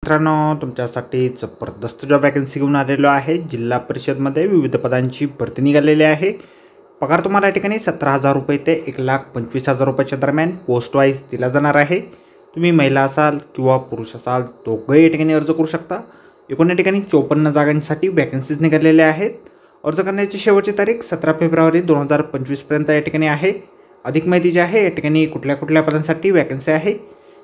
मित्रांनो, तुमच्यासाठी जबरदस्त जॉब वॅकन्सी घेऊन आलेलो आहे। जिल्हा परिषदमध्ये विविध पदांची भरती निघालेली आहे। पगार तुम्हाला या ठिकाणी 17,000 रुपये ते 1,25,000 रुपयाच्या दरम्यान पोस्ट वाईज दिला जाणार आहे। तुम्ही महिला असाल किंवा पुरुष असाल दोघंही या ठिकाणी अर्ज करू शकता। एकूण या ठिकाणी 54 जागांसाठी वॅकन्सीज निघालेल्या आहेत। अर्ज करण्याची शेवटची तारीख 17 फेब्रुवारी 2025 पर्यंत या ठिकाणी आहे। अधिक माहिती जी आहे या ठिकाणी कुठल्या पदांसाठी वॅकन्सी आहे,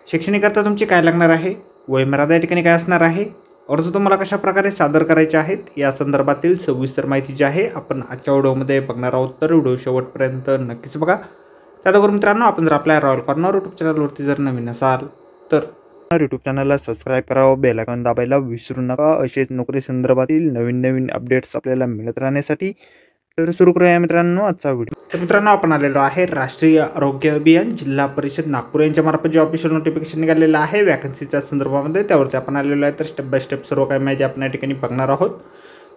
शैक्षणिककरता तुमची काय लागणार आहे, वयमर्यादा या ठिकाणी काय असणार आहे, अर्ज तुम्हाला कशा प्रकारे सादर करायचे आहेत या संदर्भातील सविस्तर माहिती जी आहे आपण आजच्या व्हिडिओमध्ये बघणार आहोत। तर व्हिडिओ शेवटपर्यंत नक्कीच बघा। त्याचबरोबर मित्रांनो, आपण जर आपल्या रॉयल कॉर्नर यूट्यूब चॅनलवरती जर नवीन असाल तर यूट्यूब चॅनलला सबस्क्राईब करावं, बेल आयकॉन दाबायला विसरू नका। असेच नोकरी संदर्भातील नवीन अपडेट्स आपल्याला मिळत राहण्यासाठी। तर सुरू करूया मित्रांनो आजचा व्हिडिओ। तर मित्रांनो, आपण आलेलो आहे राष्ट्रीय आरोग्य अभियान जिल्हा परिषद नागपूर यांच्या मार्फत जे ऑफिशियल नोटिफिकेशन निघालेलं आहे वॅकन्सीच्या संदर्भामध्ये, त्यावरती आपण आलेलो आहे। तर स्टेप बाय स्टेप सर्व काही माहिती आपण या ठिकाणी बघणार आहोत।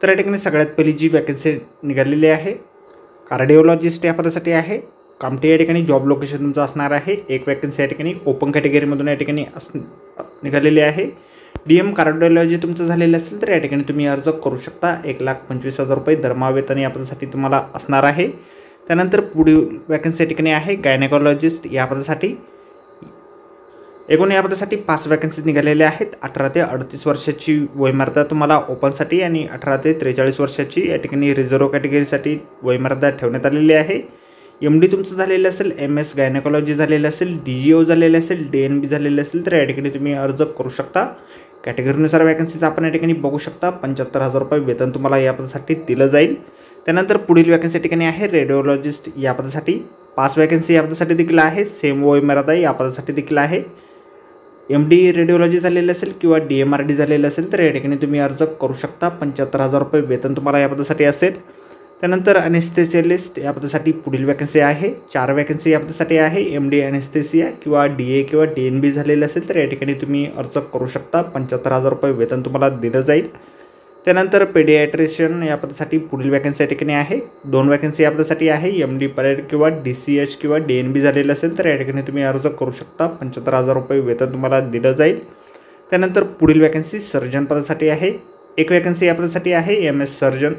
तर या ठिकाणी सगळ्यात पहिली जी वॅकन्सी निघालेली आहे कार्डिओलॉजिस्ट या पदासाठी आहे। कामठी या ठिकाणी जॉब लोकेशन तुमचं असणार आहे। एक वॅकन्सी या ठिकाणी ओपन कॅटेगरीमधून या ठिकाणी निघालेली आहे। DM कार्डिओलॉजी तुमचं झालेलं असेल तर या ठिकाणी तुम्ही अर्ज करू शकता। 1,25,000 रुपये दरमहा वेतन या पदासाठी तुम्हाला असणार आहे। त्यानंतर पुढील वॅकन्सी या ठिकाणी आहे गायनेकोलॉजिस्ट या पदासाठी। एकूण या पदासाठी 5 वॅकन्सी निघालेल्या आहेत। 18 ते 38 वर्षाची वयमर्यादा तुम्हाला ओपनसाठी आणि 18 ते 43 वर्षाची या ठिकाणी रिझर्व्ह कॅटेगरीसाठी वयमर्यादा ठेवण्यात आलेली आहे। MD तुमचं झालेलं असेल, MS गायनेकोलॉजी झालेलं असेल, DGO झालेलं असेल, DNB झालेलं असेल तर या ठिकाणी तुम्ही अर्ज करू शकता। कॅटेगरीनुसार वॅकन्सीज आपण या ठिकाणी बघू शकता। 75,000 रुपये वेतन तुम्हाला या पदासाठी दिलं जाईल। त्यानंतर पुढील वॅकन्सी या ठिकाणी आहे रेडिओलॉजिस्ट या पदासाठी। 5 वॅकन्सी या पदासाठी देखील आहे। सेम वयमर्यादा या पदासाठी देखील आहे। MD रेडिओलॉजी झालेलं असेल किंवा DMRD झालेलं असेल तर या ठिकाणी तुम्ही अर्ज करू शकता। 75,000 रुपये वेतन तुम्हाला या पदासाठी असेल। त्यानंतर अनेस्थेसियालिस्ट या पदासाठी पुढील वॅकन्सी आहे। 4 वॅकन्सी या पदासाठी आहे। MD अनेस्थेसिया किंवा DA किंवा DNB झालेलं असेल तर या ठिकाणी तुम्ही अर्ज करू शकता। 75,000 रुपये वेतन तुम्हाला दिलं जाईल। त्यानंतर पेडियाट्रिशियन या पदासाठी पुढील वॅकन्सी या ठिकाणी आहे। 2 वॅकन्सी या पदासाठी आहे। MD परेड किंवा DCH किंवा DNB झालेलं असेल तर या ठिकाणी तुम्ही अर्ज करू शकता। 75,000 रुपये वेतन तुम्हाला दिलं जाईल। त्यानंतर पुढील वॅकन्सी सर्जन पदासाठी आहे। 1 वॅकन्सी या पदासाठी आहे। MS surgeon,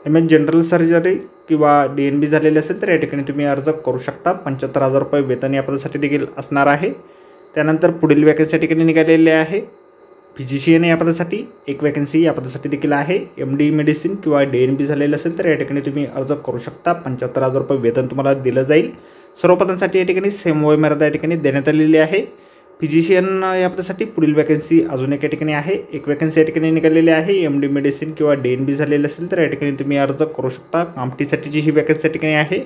MS general surgery किंवा DNB झालेले असेल तर या ठिकाणी तुम्ही अर्ज करू शकता। 75,000 रुपये वेतन या पदासाठी देखील असणार आहे। त्यानंतर पुढील वॅकन्सी या ठिकाणी निघालेली आहे फिजिशियन या पदासाठी। 1 वॅकन्सी या पदासाठी देखील आहे। MD मेडिसिन किंवा DNB झालेलं असेल तर या ठिकाणी तुम्ही अर्ज करू शकता। 75,000 रुपये वेतन तुम्हाला दिलं जाईल। सर्व पदांसाठी या ठिकाणी सेम वयमर्यादा या ठिकाणी देण्यात आलेली आहे। फिजिशियन या पदासाठी पुढील वॅकन्सी अजून एक या ठिकाणी आहे। 1 वॅकन्सी या ठिकाणी निघालेली आहे। MD मेडिसिन किंवा DNB झालेलं असेल तर या ठिकाणी तुम्ही अर्ज करू शकता। कामठीसाठीची ही वॅकन्सी या ठिकाणी आहे।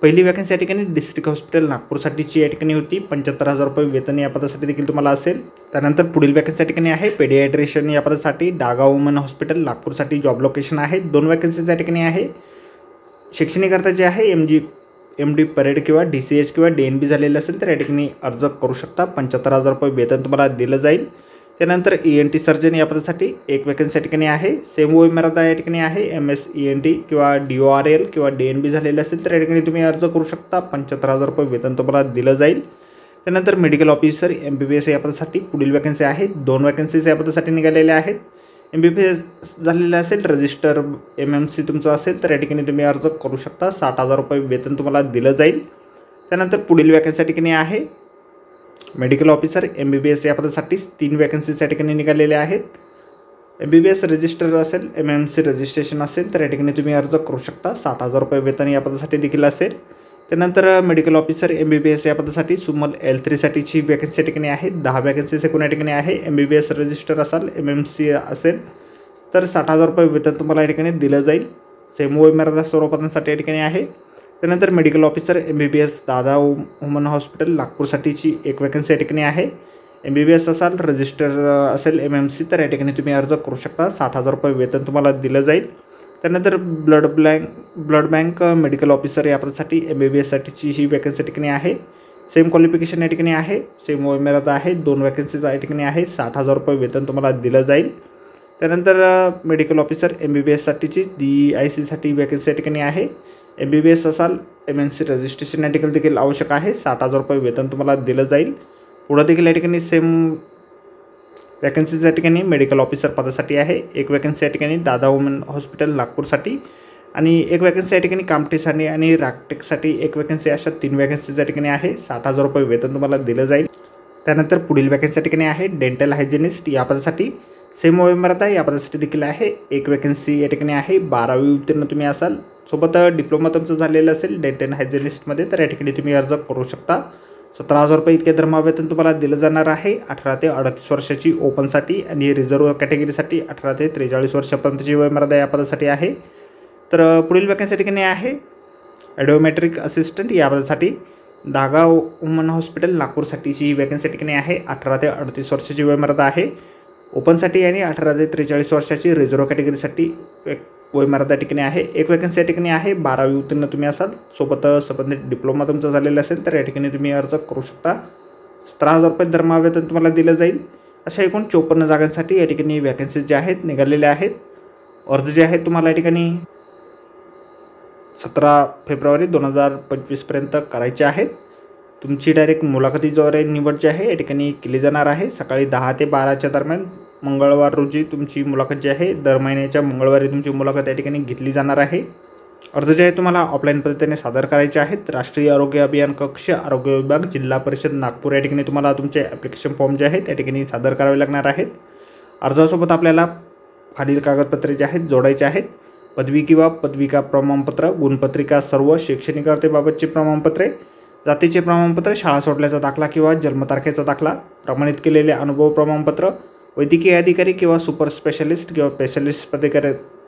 पहिली वॅकन्सी या ठिकाणी डिस्ट्रिक्ट हॉस्पिटल नागपूरसाठीची या ठिकाणी होती। 75,000 रुपये वेतन या पदासाठी देखील तुम्हाला असेल। त्यानंतर पुढील वॅकन्सी या ठिकाणी आहे पेडियाट्रिशियन या पदासाठी। डागा वुमन हॉस्पिटल नागपूरसाठी जॉब लोकेशन आहे। 2 वॅकन्सीज या ठिकाणी आहे। शैक्षणिककरता जे आहे MD परेड किंवा DCH किंवा DNB झालेलं असेल तर या ठिकाणी अर्ज करू शकता। 75,000 रुपये वेतन तुम्हाला दिलं जाईल। त्यानंतर ENT सर्जन या पदासाठी 1 वॅकन्सी या ठिकाणी आहे। सेम वयमर्यादा या ठिकाणी आहे। MS ENT किंवा DORL किंवा DNB झालेलं असेल तर या ठिकाणी तुम्ही अर्ज करू शकता। 75,000 रुपये वेतन तुम्हाला दिलं जाईल। त्यानंतर मेडिकल ऑफिसर MBBS या पदासाठी पुढील वॅकन्सी आहे। 2 वॅकन्सीज या पदासाठी निघालेल्या आहेत। MBBS झालेलं असेल, रजिस्टर MMC तुमचं असेल तर या ठिकाणी तुम्ही अर्ज करू शकता। 60,000 रुपये वेतन तुम्हाला दिलं जाईल। त्यानंतर पुढील वॅकन्सी या ठिकाणी आहे मेडिकल ऑफिसर MBBS या पदासाठी। 3 वॅकन्सीज या ठिकाणी निघालेल्या आहेत। MBBS रजिस्टर असेल, MMC रजिस्ट्रेशन असेल तर या ठिकाणी तुम्ही अर्ज करू शकता। 60,000 रुपये वेतन या पदासाठी देखील असेल। त्यानंतर मेडिकल ऑफिसर MBBS या पदासाठी सुमल L3 साठीची वॅकन्सी या ठिकाणी आहे। 10 वॅकन्सीज एकूण या ठिकाणी आहे। MBBS रजिस्टर असाल, MMC असेल तर 60,000 रुपये वेतन तुम्हाला या ठिकाणी दिलं जाईल। सेम वयमर्यादा सर्व पदांसाठी या ठिकाणी आहे। त्यानंतर मेडिकल ऑफिसर MBBS दादा वुमन हॉस्पिटल नागपूरसाठीची 1 वॅकन्सी या ठिकाणी आहे। MBBS असाल, रजिस्टर असेल MMC तर या ठिकाणी तुम्ही अर्ज करू शकता। 60,000 रुपये वेतन तुम्हाला दिलं जाईल। त्यानंतर ब्लड बँक मेडिकल ऑफिसर या पदासाठी MBBS साठीची ही वॅकन्सी या ठिकाणी आहे। सेम क्वालिफिकेशन या ठिकाणी आहे। सेम वयमर्यादा आहे। 2 वॅकन्सीज या ठिकाणी आहे। 60,000 रुपये वेतन तुम्हाला दिलं जाईल। त्यानंतर मेडिकल ऑफिसर MBBS साठीची DIC साठी वॅकन्सी या ठिकाणी आहे। MBBS असाल, MNC रजिस्ट्रेशन या ठिकाणी देखील आवश्यक आहे। 60,000 रुपये वेतन तुम्हाला दिलं जाईल। पुढे देखील या ठिकाणी सेम वॅकन्सीज या ठिकाणी मेडिकल ऑफिसर पदासाठी आहे, एक वॅकन्सी या ठिकाणी दादा वुमन हॉस्पिटल नागपूरसाठी आणि एक वॅकन्सी या ठिकाणी कामठीसाठी आणि राकटेकसाठी एक वॅकन्सी, अशा 3 वॅकन्सीज या ठिकाणी आहे. 60,000 रुपये वेतन तुम्हाला दिलं जाईल. त्यानंतर पुढील वॅकन्सी या ठिकाणी आहे डेंटल हायजिनिस्ट या पदासाठी सेम वयोमर्यादा या पदासाठी देखील आहे. एक वॅकन्सी या ठिकाणी आहे, 12वी उत्तीर्ण तुम्ही असाल, सोबत डिप्लोमा तुमचं झालेलं असेल डेंटल हायजिनिस्टमध्ये, तर या ठिकाणी तुम्ही अर्ज करू शकता. 17,000 रुपये इतके धर्मवेतन तुम्हाला दिलं जाणार आहे. 18 ते 38 वर्षाची ओपनसाठी आणि रिझर्व कॅटेगरीसाठी 18 ते 43 वर्षापर्यंतची वयोमर्यादा या पदासाठी आहे. तर पुढील वॅकन्सी ठिकाणी आहे ॲडोमेट्रिक असिस्टंट या पदासाठी धागा वुमन हॉस्पिटल नागपूरसाठीची ही वॅकन्सी ठिकाणी आहे. 18 ते 38 वर्षाची वयोमर्यादा आहे ओपनसाठी आणि 18 ते 43 वर्षाची रिझर्व कॅटेगरीसाठी वयोमर्यादा ठिकाणी आहे. एक वॅकन्सी या ठिकाणी आहे, 12वी उत्तीर्ण तुम्ही असाल, सोबत संबंधित डिप्लोमा तुमचा झालेला असेल, तर या ठिकाणी तुम्ही अर्ज करू शकता. 17,000 रुपये धर्मवेतन तुम्हाला दिलं जाईल. अशा एकूण 54 जागांसाठी या ठिकाणी वॅकन्सीज ज्या आहेत निघालेल्या आहेत. अर्ज जे आहेत तुम्हाला या ठिकाणी 17 फेब्रुवारी 2025पर्यंत करायचे आहेत. तुमची डायरेक्ट मुलाखतीद्वारे निवड जी आहे या ठिकाणी केली जाणार आहे. सकाळी 10 ते 12च्या दरम्यान मंगळवार रोजी तुमची मुलाखत जी आहे, दर महिन्याच्या मंगळवारी तुमची मुलाखत या ठिकाणी घेतली जाणार आहे. अर्ज जे आहे तुम्हाला ऑफलाईन पद्धतीने सादर करायचे आहेत. राष्ट्रीय आरोग्य अभियान कक्ष, आरोग्य विभाग, जिल्हा परिषद नागपूर या ठिकाणी तुम्हाला तुमचे ॲप्लिकेशन फॉर्म जे आहेत या ठिकाणी सादर करावे लागणार आहेत. अर्जासोबत आपल्याला खालील कागदपत्रे जे आहेत जोडायचे आहेत. पदवी किंवा पदविका प्रमाणपत्र, गुणपत्रिका, सर्व शैक्षणिक अर्हतेबाबतची प्रमाणपत्रे, जातीचे प्रमाणपत्र, शाळा सोडल्याचा दाखला किंवा जन्मतारखेचा दाखला, प्रमाणित केलेले अनुभव प्रमाणपत्र, वैद्यकीय अधिकारी किंवा सुपर स्पेशलिस्ट किंवा स्पेशलिस्ट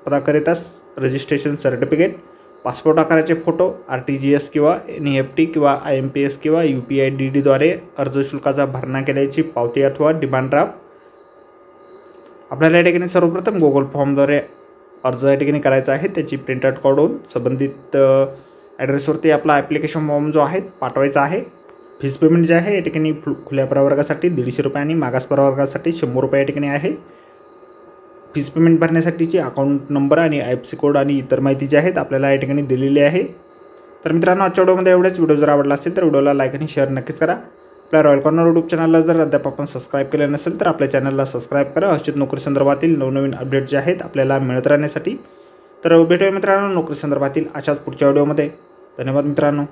पदाकरिता रजिस्ट्रेशन सर्टिफिकेट, पासपोर्ट आकाराचे फोटो, RTGS किंवा NEFT किंवा IMPS किंवा UPI DD द्वारे अर्ज शुल्काचा भरणा केल्याची पावती अथवा डिमांड ड्राफ्ट. आपल्याला या ठिकाणी सर्वप्रथम गुगल फॉर्मद्वारे अर्ज या ठिकाणी करायचा आहे. त्याची प्रिंटआउट काढून संबंधित ॲड्रेसवरती आपला ॲप्लिकेशन फॉर्म जो आहे पाठवायचा आहे. फीस पेमेंट जे आहे या ठिकाणी खुल्या प्रवर्गासाठी 150 रुपये आणि मागास प्रवर्गासाठी 100 रुपये या ठिकाणी आहे. फीस पेमेंट भरण्यासाठीची अकाउंट नंबर आणि IFSC कोड आणि इतर माहिती जी आहेत आपल्याला या ठिकाणी दिलेली आहे. तर मित्रांनो, आजच्या व्हिडिओमध्ये एवढेच. व्हिडिओ जर आवडला असेल तर व्हिडिओला लाईक आणि शेअर नक्कीच करा. आपल्या रॉयल कॉर्नर यूट्यूब चॅनलला जर अद्याप आपण सबस्क्राईब केलं नसेल तर आपल्या चॅनलला सबस्क्राईब करा. अशीच नोकरी संदर्भातील नवनवीन अपडेट जे आहेत आपल्याला मिळत राहण्यासाठी. तर भेटूया मित्रांनो नोकरी संदर्भातील अशाच पुढच्या व्हिडिओमध्ये. धन्यवाद मित्रांनो.